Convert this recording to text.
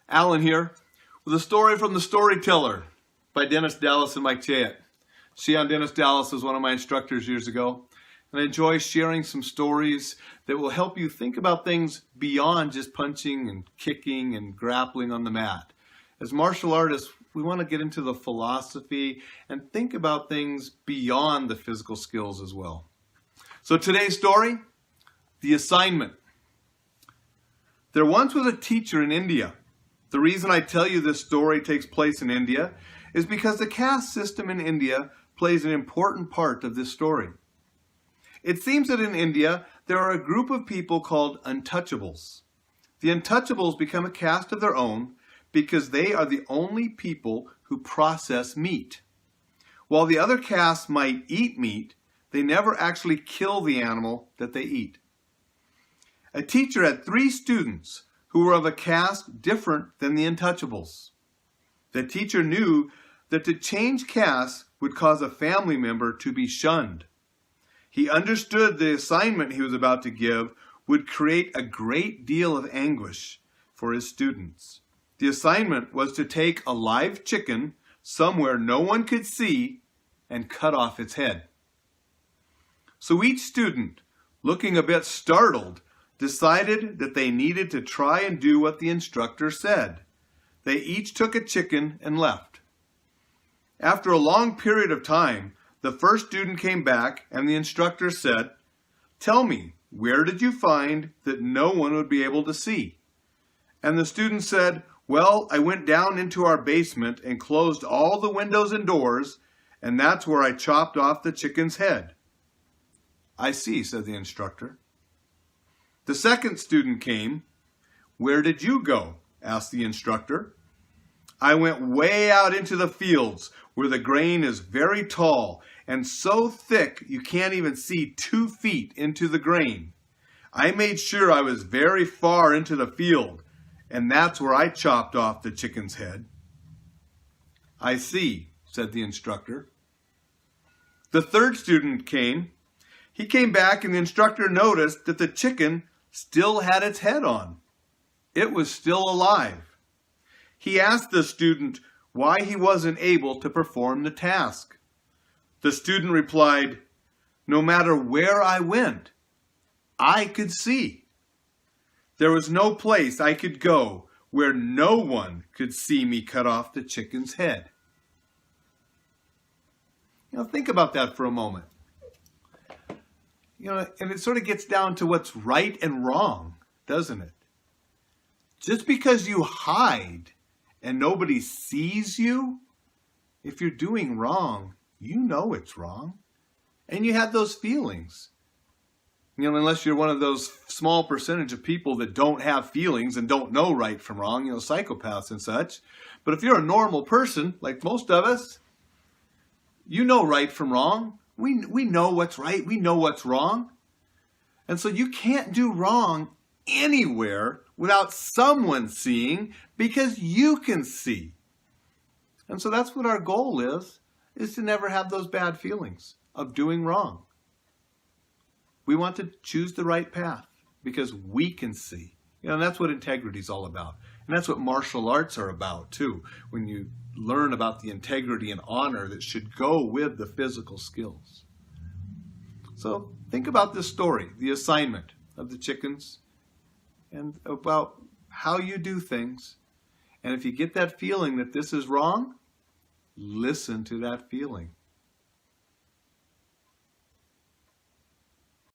Alan here with a story from The Storyteller by Dennis Dallas and Mike Chayet. Dennis Dallas was one of my instructors years ago, and I enjoy sharing some stories that will help you think about things beyond just punching and kicking and grappling on the mat. As martial artists, we want to get into the philosophy and think about things beyond the physical skills as well. So today's story, The Assignment. There once was a teacher in India. The reason I tell you this story takes place in India is because the caste system in India plays an important part of this story. It seems that in India, there are a group of people called untouchables. The untouchables become a caste of their own because they are the only people who process meat. While the other castes might eat meat, they never actually kill the animal that they eat. A teacher had 3 students who were of a caste different than the untouchables. The teacher knew that to change castes would cause a family member to be shunned. He understood the assignment he was about to give would create a great deal of anguish for his students. The assignment was to take a live chicken somewhere no one could see and cut off its head. So each student, looking a bit startled, decided that they needed to try and do what the instructor said. They each took a chicken and left. After a long period of time, the first student came back and the instructor said, "Tell me, where did you find that no one would be able to see?" And the student said, "Well, I went down into our basement and closed all the windows and doors, and that's where I chopped off the chicken's head." "I see," said the instructor. The second student came. "Where did you go?" asked the instructor. "I went way out into the fields where the grain is very tall and so thick you can't even see 2 feet into the grain. I made sure I was very far into the field, and that's where I chopped off the chicken's head." "I see," said the instructor. The third student came. He came back and the instructor noticed that the chicken still had its head on. It was still alive. He asked the student why he wasn't able to perform the task. The student replied, "No matter where I went, I could see. There was no place I could go where no one could see me cut off the chicken's head." Think about that for a moment. And it sort of gets down to what's right and wrong, doesn't it? Just because you hide and nobody sees you, if you're doing wrong, you know it's wrong. And you have those feelings. Unless you're one of those small percentage of people that don't have feelings and don't know right from wrong, psychopaths and such. But if you're a normal person, like most of us, you know right from wrong. We know what's right. We know what's wrong. And so you can't do wrong anywhere without someone seeing because you can see. And so that's what our goal is to never have those bad feelings of doing wrong. We want to choose the right path because we can see. And that's what integrity is all about. And that's what martial arts are about too. When you learn about the integrity and honor that should go with the physical skills. So think about this story, the assignment of the chickens, and about how you do things. And if you get that feeling that this is wrong, listen to that feeling.